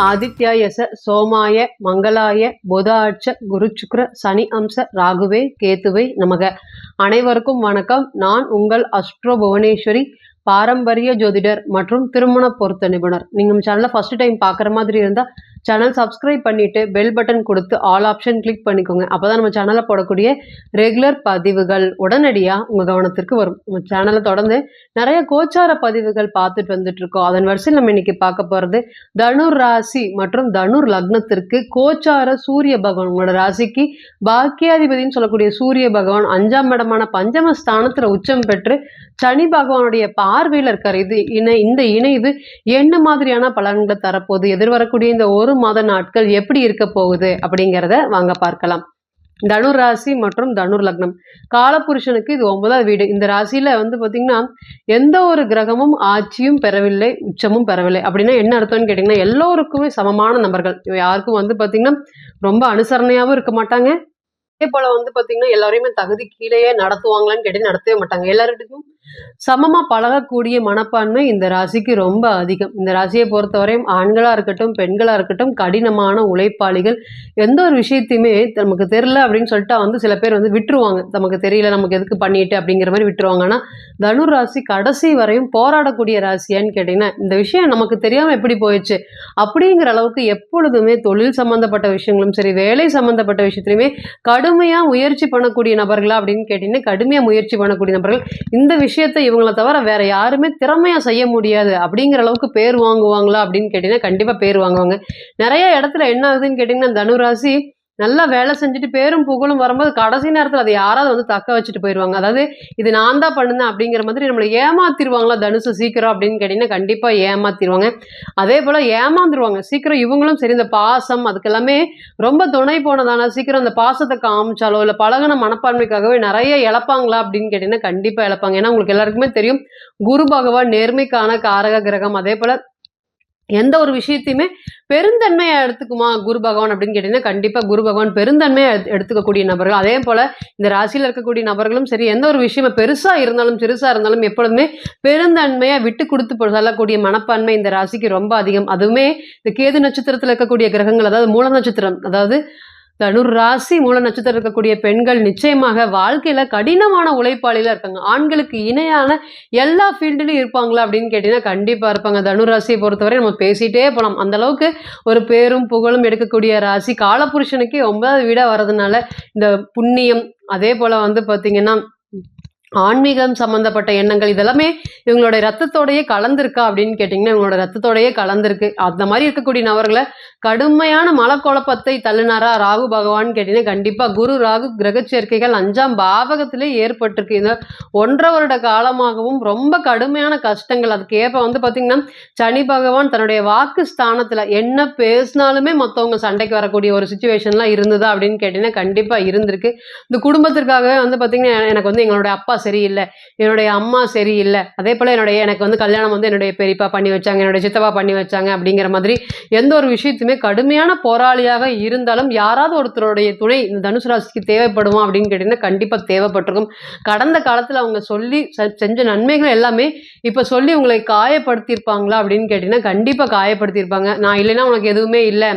ஆதித்யாய சோமாய மங்களாய புதாட்ச குரு சுக்ர சனி அம்ச ராகுவே கேத்துவை நமக. அனைவருக்கும் வணக்கம். நான் உங்கள் அஸ்ட்ரோ புவனேஸ்வரி, பாரம்பரிய ஜோதிடர் மற்றும் திருமண பொருத்த நிபுணர். நீங்கள் நம்ம சேனலை ஃபர்ஸ்ட் டைம் பார்க்குற மாதிரி இருந்தால் சேனல் சப்ஸ்கிரைப் பண்ணிவிட்டு பெல் பட்டன் கொடுத்து ஆல் ஆப்ஷன் கிளிக் பண்ணிக்கோங்க. அப்போ தான் நம்ம சேனலில் போடக்கூடிய ரெகுலர் பதிவுகள் உடனடியாக உங்கள் கவனத்திற்கு வரும். நம்ம சேனலை தொடர்ந்து நிறைய கோச்சார பதிவுகள் பார்த்துட்டு வந்துட்டுருக்கோம். அதன் வரிசையில் நம்ம இன்னைக்கு பார்க்க போகிறது தனுர் ராசி மற்றும் தனுர் லக்னத்திற்கு கோச்சார சூரிய பகவான், உங்களோட ராசிக்கு பாக்கியாதிபதினு சொல்லக்கூடிய சூரிய பகவான் 5ஆம் இடமான பஞ்சம ஸ்தானத்தில் உச்சம் பெற்று சனி பகவானுடைய பார்வையில் இருக்கார். இந்த இணைவு என்ன மாதிரியான பலன்களை தரப்போகுது, எதிர்வரக்கூடிய இந்த ஒரு மாத நாட்கள் எப்படி இருக்க போகுது அப்படிங்கிறத வாங்க பார்க்கலாம். தனுர் ராசி மற்றும் தனுர் லக்னம் காலபுருஷனுக்கு இது 9வது வீடு. இந்த ராசியில பார்த்தீங்கன்னா எந்த ஒரு கிரகமும் ஆட்சியும் பெறவில்லை, உச்சமும் பெறவில்லை. அப்படின்னா என்ன அர்த்தம்னு கேட்டிங்கன்னா எல்லோருக்குமே சமமான நபர்கள். யாருக்கும் பார்த்தீங்கன்னா ரொம்ப அனுசரணையாகவும் இருக்க மாட்டாங்க. அதே போல பார்த்தீங்கன்னா எல்லாரையுமே தகுதி கீழேயே நடத்துவாங்களான்னு கேட்டு நடத்தவே மாட்டாங்க. எல்லாருக்கும் சமமா பழகக்கூடிய மனப்பான்மை இந்த ராசிக்கு ரொம்ப அதிகம். இந்த ராசியை பொறுத்தவரையும் ஆண்களா இருக்கட்டும் பெண்களா இருக்கட்டும் கடினமான உழைப்பாளிகள். எந்த ஒரு விஷயத்தையுமே நமக்கு தெரியல அப்படின்னு சொல்லிட்டா சில பேர் விட்டுருவாங்க. நமக்கு தெரியல, நமக்கு எதுக்கு பண்ணிட்டு அப்படிங்கிற மாதிரி விட்டுருவாங்க. ஆனா தனுர் ராசி கடைசி வரையும் போராடக்கூடிய ராசியான்னு கேட்டீங்கன்னா இந்த விஷயம் நமக்கு தெரியாம எப்படி போயிடுச்சு அப்படிங்கிற அளவுக்கு எப்பொழுதுமே தொழில் சம்பந்தப்பட்ட விஷயங்களும் சரி, வேலை சம்பந்தப்பட்ட விஷயத்திலுமே கடுமையா முயற்சி பண்ணக்கூடிய நபர்களா அப்படின்னு கேட்டீங்கன்னா கடுமையா முயற்சி பண்ணக்கூடிய நபர்கள். இந்த விஷயத்தை இவங்களை தவிர வேற யாருமே திறமையா செய்ய முடியாது அப்படிங்கிற அளவுக்கு பேர் வாங்குவாங்களா அப்படின்னு கேட்டீங்கன்னா கண்டிப்பா பேர் வாங்குவாங்க. நிறைய இடத்துல என்ன ஆகுதுன்னு கேட்டீங்கன்னா தனுராசி நல்லா வேலை செஞ்சுட்டு பேரும் புகழும் வரும்போது கடைசி நேரத்தில் அதை யாராவது தக்க வச்சுட்டு போயிடுவாங்க. அதாவது இது நான் தான் பண்ணுனேன் அப்படிங்கிற மாதிரி நம்மளை ஏமாத்திடுவாங்களா தனுசு சீக்கிரம் அப்படின்னு கேட்டீங்கன்னா கண்டிப்பா ஏமாத்திடுவாங்க. அதே போல ஏமாந்துருவாங்க சீக்கிரம். இவங்களும் சரி, இந்த பாசம் அதுக்கெல்லாமே ரொம்ப துணை போனதான சீக்கிரம் அந்த பாசத்தை காமிச்சாலோ இல்லை பழகின மனப்பான்மைக்காகவே நிறைய இழப்பாங்களா அப்படின்னு கேட்டீங்கன்னா கண்டிப்பா இழப்பாங்க. ஏன்னா உங்களுக்கு எல்லாருக்குமே தெரியும் குரு பகவான் நேர்மைக்கான காரக கிரகம். அதே போல எந்த ஒரு விஷயத்தையுமே பெருந்தன்மையா எடுத்துக்குமா குரு பகவான் அப்படின்னு கேட்டீங்கன்னா கண்டிப்பா குரு பகவான் பெருந்தன்மையா எடுத்துக்கக்கூடிய நபர்கள். அதே போல இந்த ராசியில இருக்கக்கூடிய நபர்களும் சரி, எந்த ஒரு விஷயம் பெருசா இருந்தாலும் சிறுசா இருந்தாலும் எப்பொழுதுமே பெருந்தன்மையா விட்டு கொடுத்து செல்லக்கூடிய மனப்பான்மை இந்த ராசிக்கு ரொம்ப அதிகம். அதுவுமே இந்த கேது நட்சத்திரத்தில் இருக்கக்கூடிய கிரகங்கள், அதாவது மூல நட்சத்திரம், அதாவது தனுர் ராசி மூல நட்சத்திரம் இருக்கக்கூடிய பெண்கள் நிச்சயமாக வாழ்க்கையில கடினமான உழைப்பாளில இருக்காங்க. ஆண்களுக்கு இணையான எல்லா ஃபீல்டுலையும் இருப்பாங்களா அப்படின்னு கேட்டீங்கன்னா கண்டிப்பா இருப்பாங்க. தனுர் ராசியை பொறுத்தவரை நம்ம பேசிட்டே போகலாம். அந்த அளவுக்கு ஒரு பேரும் புகழும் எடுக்கக்கூடிய ராசி. காலபுருஷனுக்கே 9வது வீடா வர்றதுனால இந்த புண்ணியம், அதே போல பார்த்தீங்கன்னா ஆன்மீகம் சம்பந்தப்பட்ட எண்ணங்கள் இதெல்லாமே இவங்களோட ரத்தத்தோடையே கலந்துருக்கா அப்படின்னு கேட்டிங்கன்னா இவங்களோட ரத்தத்தோடையே கலந்துருக்கு. அந்த மாதிரி இருக்கக்கூடிய நபர்களை கடுமையான மனக்குழப்பத்தை தள்ளினாரா ராகு பகவான் கேட்டிங்கன்னா கண்டிப்பாக குரு ராகு கிரக சேர்க்கைகள் 5ஆம் பாவகத்திலே ஏற்பட்டிருக்கு. இந்த 1.5 வருட காலமாகவும் ரொம்ப கடுமையான கஷ்டங்கள். அதுக்கு ஏற்ப பார்த்தீங்கன்னா சனி பகவான் தன்னுடைய வாக்கு ஸ்தானத்தில் என்ன பேசினாலுமே மற்றவங்க சண்டைக்கு வரக்கூடிய ஒரு சுச்சுவேஷன்லாம் இருந்ததா அப்படின்னு கேட்டிங்கன்னா கண்டிப்பாக இருந்திருக்கு. இந்த குடும்பத்திற்காகவே பார்த்தீங்கன்னா எனக்கு எங்களுடைய அப்பா சரியில்லை, என்னுடைய அம்மா சரியில்லை, அதே போல எனக்கு கல்யாணம் என்னுடைய பெரியப்பா பண்ணி வச்சாங்க, என்னுடைய சித்தப்பா பண்ணி வச்சாங்க அப்படிங்கிற மாதிரி எந்த ஒரு விஷயத்துமே கடுமையான போராளியாக இருந்தாலும் யாராவது ஒருத்தருடைய துணை இந்த தனுசு ராசிக்கு தேவைப்படுமா அப்படின்னு கேட்டீங்கன்னா கண்டிப்பா தேவைப்பட்டிருக்கும். கடந்த காலத்துல அவங்க சொல்லி செஞ்ச நன்மைகள் எல்லாமே இப்ப சொல்லி உங்களை காயப்படுத்தியிருப்பாங்களா அப்படின்னு கேட்டீங்கன்னா கண்டிப்பா காயப்படுத்தியிருப்பாங்க. நான் இல்லைன்னா உனக்கு எதுவுமே இல்லை,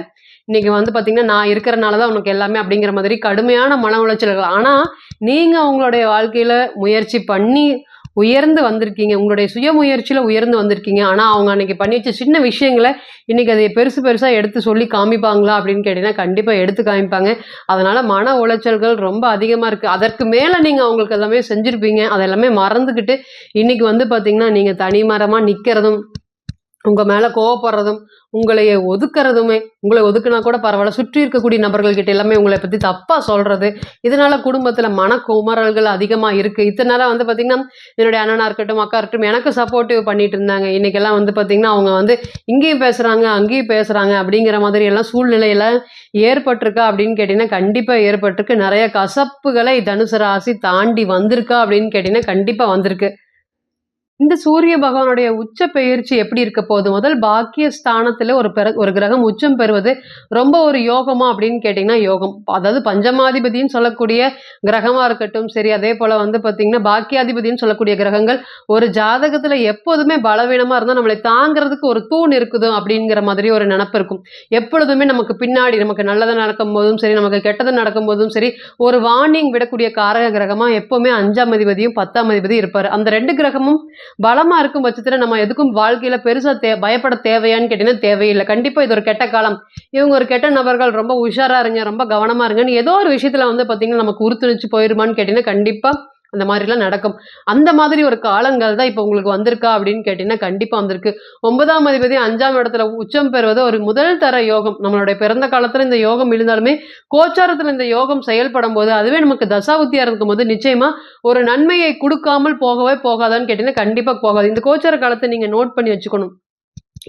இன்னைக்கு பார்த்தீங்கன்னா நான் இருக்கிறனால தான் உனக்கு எல்லாமே அப்படிங்கிற மாதிரி கடுமையான மன உளைச்சல்கள். ஆனால் நீங்கள் உங்களுடைய வாழ்க்கையில் முயற்சி பண்ணி உயர்ந்து வந்திருக்கீங்க, உங்களுடைய சுய முயற்சியில் உயர்ந்து வந்திருக்கீங்க. ஆனால் அவங்க அன்னைக்கு பண்ணி வச்ச சின்ன விஷயங்களை இன்னைக்கு அதை பெருசாக எடுத்து சொல்லி காமிப்பாங்களா அப்படின்னு கேட்டிங்கன்னா கண்டிப்பாக எடுத்து காமிப்பாங்க. அதனால் மன உளைச்சல்கள் ரொம்ப அதிகமாக இருக்குது. அதற்கு மேலே நீங்கள் அவங்களுக்கு எல்லாமே செஞ்சுருப்பீங்க, அதெல்லாமே மறந்துக்கிட்டு இன்னைக்கு பார்த்தீங்கன்னா நீங்கள் தனிமரமாக நிற்கிறதும், உங்கள் மேலே கோவப்படுறதும், உங்களை ஒதுக்குறதுமே, உங்களை ஒதுக்குனா கூட பரவாயில்ல சுற்றி இருக்கக்கூடிய நபர்கள்கிட்ட எல்லாமே உங்களை பற்றி தப்பாக சொல்கிறது, இதனால் குடும்பத்தில் மனக்குமரல்கள் அதிகமாக இருக்குது. இத்தனை நேரம் பார்த்தீங்கன்னா என்னுடைய அண்ணனாக இருக்கட்டும் அக்கா இருக்கட்டும் எனக்கு சப்போர்ட்டிவ் பண்ணிட்டு இருந்தாங்க. இன்றைக்கெல்லாம் பார்த்தீங்கன்னா அவங்க இங்கேயும் பேசுகிறாங்க அங்கேயும் பேசுகிறாங்க அப்படிங்கிற மாதிரி எல்லாம் சூழ்நிலையெல்லாம் ஏற்பட்டிருக்கா அப்படின்னு கேட்டிங்கன்னா கண்டிப்பாக ஏற்பட்டிருக்கு. நிறைய கசப்புகளை தனுசு ராசி தாண்டி வந்திருக்கா அப்படின்னு கேட்டிங்கன்னா கண்டிப்பாக வந்திருக்கு. இந்த சூரிய பகவானுடைய உச்ச பெயர்ச்சி எப்படி இருக்க போகுது? முதல் பாக்கிய ஸ்தானத்துல ஒரு கிரகம் உச்சம் பெறுவது ரொம்ப ஒரு யோகமா அப்படின்னு கேட்டீங்கன்னா யோகம். அதாவது பஞ்சமாதிபதின்னு சொல்லக்கூடிய கிரகமா இருக்கட்டும் சரி, அதே போல வந்து பாத்தீங்கன்னா பாக்கியாதிபதின்னு சொல்லக்கூடிய கிரகங்கள் ஒரு ஜாதகத்துல எப்போதுமே பலவீனமா இருந்தா நம்மளை தாங்கிறதுக்கு ஒரு தூண் இருக்குது அப்படிங்கிற மாதிரி ஒரு நினப்பு இருக்கும். எப்பொழுதுமே நமக்கு பின்னாடி நமக்கு நல்லது நடக்கும் போதும் சரி, நமக்கு கெட்டது நடக்கும் போதும் சரி, ஒரு வார்னிங் விடக்கூடிய காரக கிரகமா எப்பவுமே 5ஆம் அதிபதியும் 10ஆம் அதிபதியும் இருப்பாரு. அந்த 2 கிரகமும் பலமா இருக்கும் பட்சத்துல நம்ம எதுக்கும் வாழ்க்கையில பெருசா பயப்பட தேவையான்னு கேட்டீங்கன்னா தேவையில்லை. கண்டிப்பா இது ஒரு கெட்ட காலம், இவங்க ஒரு கெட்ட நபர்கள், ரொம்ப உஷாரா இருங்க, ரொம்ப கவனமா இருங்கன்னு ஏதோ ஒரு விஷயத்துல வந்து பாத்தீங்கன்னா நமக்கு உறுத்துணிச்சு போயிருமான்னு கேட்டீங்கன்னா கண்டிப்பா அந்த மாதிரிலாம் நடக்கும். அந்த மாதிரி ஒரு காலங்கள் தான் இப்ப உங்களுக்கு வந்திருக்கா அப்படின்னு கேட்டீங்கன்னா கண்டிப்பா வந்திருக்கு. 9ஆம் அதிபதி 5ஆம் இடத்துல உச்சம் பெறுவது ஒரு முதல் தர யோகம். நம்மளுடைய பிறந்த காலத்துல இந்த யோகம் இருந்தாலுமே கோச்சாரத்துல இந்த யோகம் செயல்படும் போது அதுவே நமக்கு தசாபுத்தியா இருக்கும் போது நிச்சயமா ஒரு நன்மையை கொடுக்காமல் போகவே போகாதான்னு கேட்டீங்கன்னா கண்டிப்பா போகாது. இந்த கோச்சார காலத்தை நீங்க நோட் பண்ணி வச்சுக்கணும்.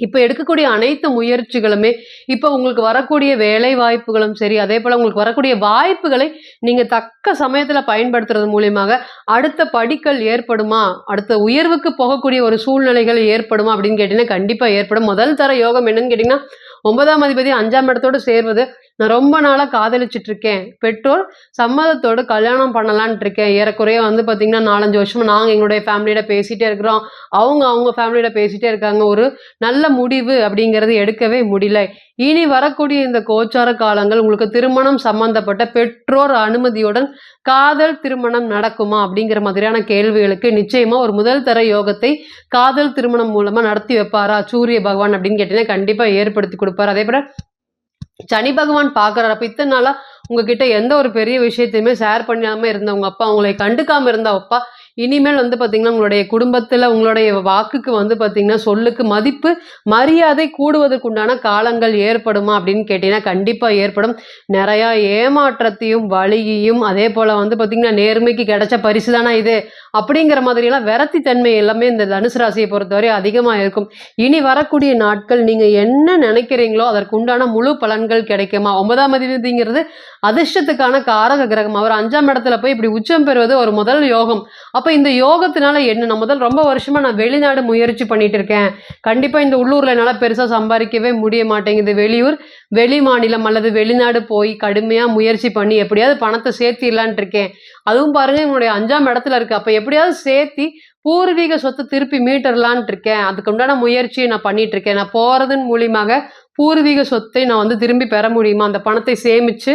இப்ப எடுக்கக்கூடிய அனைத்து முயற்சிகளுமே இப்ப உங்களுக்கு வரக்கூடிய வேலை வாய்ப்புகளும் சரி, அதே போல உங்களுக்கு வரக்கூடிய வாய்ப்புகளை நீங்க தக்க சமயத்துல பயன்படுத்துறது மூலியமாக அடுத்த படிக்கல் ஏற்படுமா, அடுத்த உயர்வுக்கு போகக்கூடிய ஒரு சூழ்நிலைகள் ஏற்படுமா அப்படின்னு கேட்டீங்கன்னா கண்டிப்பா ஏற்படும். முதல் தர யோகம் என்னன்னு கேட்டீங்கன்னா 9ஆம் அதிபதி 5ஆம் இடத்தோடு சேர்வது. நான் ரொம்ப நாளா காதலிச்சுட்டு இருக்கேன், பெற்றோர் சம்மதத்தோடு கல்யாணம் பண்ணலான்ட்டு இருக்கேன். ஏறக்குறைய வந்து பாத்தீங்கன்னா 4-5 வருஷமா நாங்க எங்களுடைய ஃபேமிலியோட பேசிட்டே இருக்கிறோம், அவங்க ஃபேமிலியோட பேசிட்டே இருக்காங்க. ஒரு நல்ல முடிவு அப்படிங்கிறது எடுக்கவே முடியல. இனி வரக்கூடிய இந்த கோச்சார காலங்கள் உங்களுக்கு திருமணம் சம்பந்தப்பட்ட பெற்றோர் அனுமதியுடன் காதல் திருமணம் நடக்குமா அப்படிங்கிற மாதிரியான கேள்விகளுக்கு நிச்சயமா ஒரு முதல் தர யோகத்தை காதல் திருமணம் மூலமா நடத்தி வைப்பாரா சூரிய பகவான் அப்படின்னு கேட்டீங்கன்னா கண்டிப்பா ஏற்படுத்தி கொடுப்பாரு. அதே போல சனி பகவான் பாக்குறாரு. அப்ப இத்தனை நாளா உங்ககிட்ட எந்த ஒரு பெரிய விஷயத்தையுமே ஷேர் பண்ணாம இருந்த உங்க அப்பா, உங்களை கண்டுக்காம இருந்த அப்பா இனிமேல் வந்து பாத்தீங்கன்னா உங்களுடைய குடும்பத்துல உங்களுடைய வாக்குக்கு வந்து பாத்தீங்கன்னா சொல்லுக்கு மதிப்பு மரியாதை கூடுவதற்குண்டான காலங்கள் ஏற்படுமா அப்படின்னு கேட்டீங்கன்னா கண்டிப்பா ஏற்படும். நிறைய ஏமாற்றத்தையும் வலியையும் அதே போல வந்து பாத்தீங்கன்னா நேர்மைக்கு கிடைச்ச பரிசு தானே இது அப்படிங்கிற மாதிரி எல்லாம் விரக்தி தன்மை எல்லாமே இந்த தனுசு ராசியை பொறுத்தவரை அதிகமா இருக்கும். இனி வரக்கூடிய நாட்கள் நீங்க என்ன நினைக்கிறீங்களோ அதற்கு உண்டான முழு பலன்கள் கிடைக்குமா. 9ஆம் அதிபதிங்கிறது அதிர்ஷ்டத்துக்கான காரக கிரகம். அவர் 5ஆம் இடத்துல போய் இப்படி உச்சம் பெறுவது ஒரு முதல் யோகம். அப்ப இந்த யோகத்தினால என்ன, நான் முதல் ரொம்ப வருஷமா நான் வெளிநாடு முயற்சி பண்ணிட்டு இருக்கேன், கண்டிப்பா இந்த உள்ளூர்ல என்னால பெருசா சம்பாதிக்கவே முடிய மாட்டேங்குது, வெளியூர் வெளி மாநிலம் அல்லது வெளிநாடு போய் கடுமையா முயற்சி பண்ணி எப்படியாவது பணத்தை சேர்த்திடலான் இருக்கேன். அதுவும் பாருங்க என்னுடைய 5ஆம் இடத்துல இருக்கு. அப்ப எப்படியாவது சேர்த்தி பூர்வீக சொத்தை திருப்பி மீட்டர்லான் இருக்கேன். அதுக்கு உண்டான முயற்சியை நான் பண்ணிட்டு இருக்கேன். நான் போறதன் மூலியமாக பூர்வீக சொத்தை நான் வந்து திரும்பி பெற முடியுமா, அந்த பணத்தை சேமிச்சு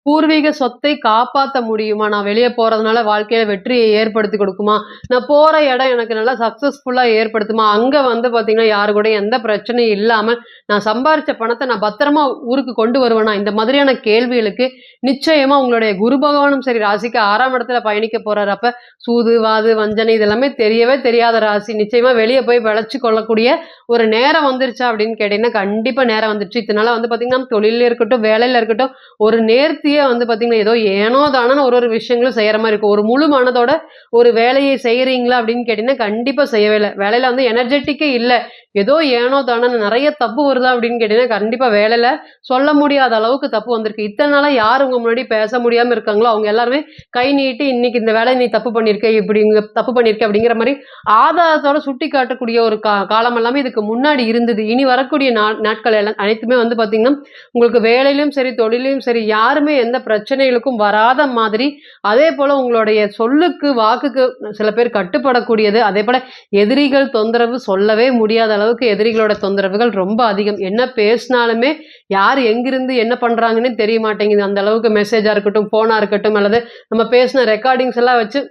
பூர்வீக சொத்தை காப்பாத்த முடியுமா, நான் வெளியே போறதுனால வாழ்க்கையில வெற்றியை ஏற்படுத்தி கொடுக்குமா, நான் போற இடம் எனக்கு நல்லா சக்சஸ்ஃபுல்லா ஏற்படுத்துமா, அங்க வந்து பாத்தீங்கன்னா யாரு கூட எந்த பிரச்சனையும் இல்லாம நான் சம்பாரிச்ச பணத்தை நான் பத்திரமா ஊருக்கு கொண்டு வருவேனா, இந்த மாதிரியான கேள்விகளுக்கு நிச்சயமா உங்களுடைய குரு பகவானும் சரி ராசிக்கு 6ஆம் இடத்துல பயணிக்க போறாரு. அப்ப சூது வாது வஞ்சனை இதெல்லாமே தெரியவே தெரியாத ராசி நிச்சயமா வெளியே போய் விளைச்சு கொள்ளக்கூடிய ஒரு நேரம் வந்துருச்சா அப்படின்னு கேட்டீங்கன்னா கண்டிப்பா நேரம் வந்துருச்சு. இதனால வந்து பாத்தீங்கன்னா தொழில இருக்கட்டும் வேலையில இருக்கட்டும் ஒரு நேர்த்திய வந்து பாத்தீங்கன்னா ஏதோ ஏனோ தானோ ஒரு விஷயங்களும் செய்யற மாதிரி இருக்கும். ஒரு முழு மனதோட ஒரு வேலையை செய்யறீங்களா அப்படின்னு கேட்டீங்கன்னா கண்டிப்பா செய்யவே இல்லை. வேலையில வந்து எனர்ஜெட்டிக்கே இல்லை, ஏதோ ஏனோ தானோ நிறைய தப்பு வருதா அப்படின்னு கேட்டீங்கன்னா கண்டிப்பா வேலையில சொல்ல முடியாத அளவுக்கு தப்பு வந்திருக்கு. இத்தனை நாளா யார் உங்க முன்னாடி பேச முடியாம இருக்காங்களோ அவங்க எல்லாருமே கை நீட்டி இன்னைக்கு இந்த வேலை நீ தப்பு பண்ணிருக்க, இப்படி தப்பு பண்ணிருக்க அப்படிங்கிற மாதிரி ஆதாரத்தோட சுட்டி காட்டக்கூடிய ஒரு காலம் எல்லாமே இதுக்கு முன்னாடி இருந்தது. இனி வரக்கூடிய நாட்கள் எல்லாம் அனைத்துமே வந்து பாத்தீங்கன்னா உங்களுக்கு வேலையிலும் சரி தொழிலையும் சரி யாருமே எந்த பிரச்சனைகளுக்கும் வராத மாதிரி, அதே போல உங்களுடைய சொல்லுக்கு வாக்குக்கு சில பேர் கட்டுப்படக்கூடியது. அதே போல எதிரிகள் தொந்தரவு சொல்லவே முடியாத அளவுக்கு எதிரிகளோட தொந்தரவுகள் ரொம்ப அதிகம். என்ன பேசினாலுமே யார் எங்கிருந்து என்ன பண்றாங்கன்னு தெரிய மாட்டேங்குது. அந்த அளவுக்கு மெசேஜா இருக்கட்டும் போனா இருக்கட்டும் அல்லது நம்ம பேசின ரெக்கார்டிங்ஸ் எல்லாம் வச்சு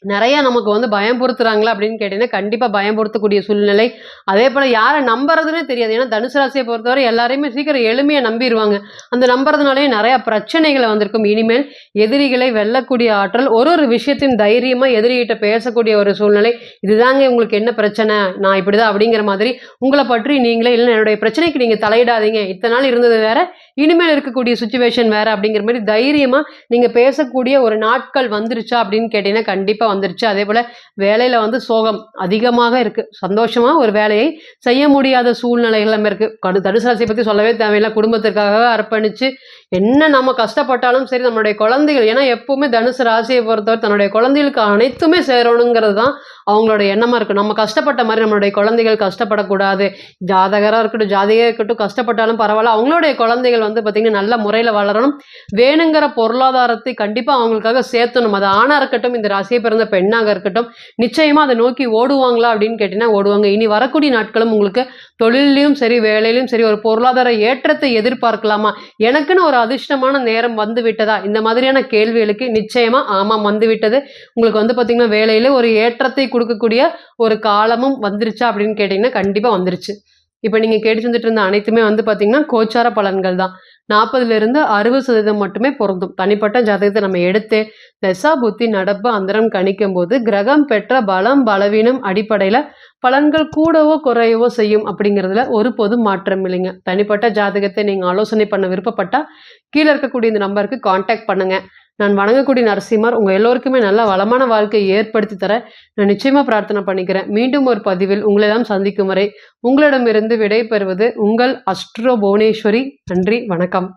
நிறைய நமக்கு வந்து பயம்புறுத்துறாங்களா அப்படின்னு கேட்டீங்கன்னா கண்டிப்பா பயம்புறுத்தக்கூடிய சூழ்நிலை. அதே போல யாரை நம்புறதுன்னே தெரியாது. ஏன்னா தனுசு ராசியை பொறுத்தவரை எல்லாரையுமே சீக்கிரம் எளிமையா நம்பிடுவாங்க. அந்த நம்புறதுனாலே நிறைய பிரச்சனைகளை வந்திருக்கும். இனிமேல் எதிரிகளை வெல்லக்கூடிய ஆற்றல், ஒரு விஷயத்தையும் தைரியமா எதிரிகிட்ட பேசக்கூடிய ஒரு சூழ்நிலை. இதுதாங்க உங்களுக்கு என்ன பிரச்சனை, நான் இப்படிதான் அப்படிங்கிற மாதிரி உங்களை பற்றி நீங்களே இல்லை என்னுடைய பிரச்சனைக்கு நீங்க தலையிடாதீங்க, இத்தனை நாள் இருந்தது வேற இனிமேல் இருக்கக்கூடிய சுச்சுவேஷன் வேற அப்படிங்கிற மாதிரி தைரியமா நீங்க பேசக்கூடிய ஒரு நாட்கள் வந்துருச்சா அப்படின்னு கேட்டீங்கன்னா கண்டிப்பா வந்துருச்சு. அதேபோல் வேலையில் வந்து சோகம் அதிகமாக இருக்குது. சந்தோஷமாக ஒரு வேலையை செய்ய முடியாத சூழ்நிலைகளும் இருக்குது. தனுசு ராசியை பற்றி சொல்லவே தேவையில்லை. குடும்பத்திற்காக அர்ப்பணித்து என்ன நம்ம கஷ்டப்பட்டாலும் சரி, நம்மளுடைய குழந்தைகள், ஏன்னா எப்பவுமே தனுசு ராசியை பொறுத்தவரை தன்னுடைய குழந்தைகளுக்கு அனைத்துமே சேரணுங்கிறது தான் அவங்களோட எண்ணமாக இருக்கும். நம்ம கஷ்டப்பட்ட மாதிரி நம்மளுடைய குழந்தைகள் கஷ்டப்படக்கூடாது. ஜாதகராக இருக்கட்டும், ஜாதியாக இருக்கட்டும், கஷ்டப்பட்டாலும் பரவாயில்ல, அவங்களுடைய குழந்தைகள் வந்து பார்த்திங்கன்னா நல்ல முறையில் வளரணும். வேணுங்கிற பொருளாதாரத்தை கண்டிப்பாக அவங்களுக்காக சேர்த்தணும். அது ஆணாக இருக்கட்டும், இந்த ராசியை பிறந்த பெண்ணாக இருக்கட்டும், நிச்சயமாக அதை நோக்கி ஓடுவாங்களா அப்படின்னு கேட்டிங்கன்னா ஓடுவாங்க. இனி வரக்கூடிய நாட்களும் உங்களுக்கு தொழிலையும் சரி, வேலையிலும் சரி, ஒரு பொருளாதார ஏற்றத்தை எதிர்பார்க்கலாமா, எனக்குன்னு ஒரு அதிர்ஷ்டமான நேரம் வந்து விட்டதா, இந்த மாதிரியான கேள்விகளுக்கு நிச்சயமா ஆமாம் வந்து விட்டது. உங்களுக்கு வந்து பார்த்தீங்கன்னா வேலையில ஒரு ஏற்றத்தை கொடுக்கக்கூடிய ஒரு காலமும் வந்துருச்சா அப்படின்னு கேட்டிங்கன்னா கண்டிப்பாக வந்துருச்சு. இப்போ நீங்கள் கேட்டு வந்துட்டு இருந்த அனைத்துமே வந்து பார்த்தீங்கன்னா கோச்சார பலன்கள் தான். 40லிருந்து 60% மட்டுமே பொருந்தும். தனிப்பட்ட ஜாதகத்தை நம்ம எடுத்து தசா புத்தி நடப்பு அந்தரம் கணிக்கும் போது கிரகம் பெற்ற பலம் பலவீனம் அடிப்படையில் பலன்கள் கூடவோ குறையவோ செய்யும் அப்படிங்கிறதுல ஒரு பொது மாற்றம் இல்லைங்க. தனிப்பட்ட ஜாதகத்தை நீங்கள் ஆலோசனை பண்ண விருப்பப்பட்டால் கீழே இருக்கக்கூடிய இந்த நம்பருக்கு காண்டாக்ட் பண்ணுங்க. நான் வணங்கக்கூடிய நரசிம்மர் உங்கள் எல்லோருக்குமே நல்ல வளமான வாழ்க்கையை ஏற்படுத்தி தர நான் நிச்சயமாக பிரார்த்தனை பண்ணிக்கிறேன். மீண்டும் ஒரு பதிவில் உங்களெல்லாம் சந்திக்கும் வரை உங்களிடமிருந்து விடை பெறுவது உங்கள் அஸ்ட்ரோ புவனேஸ்வரி. நன்றி, வணக்கம்.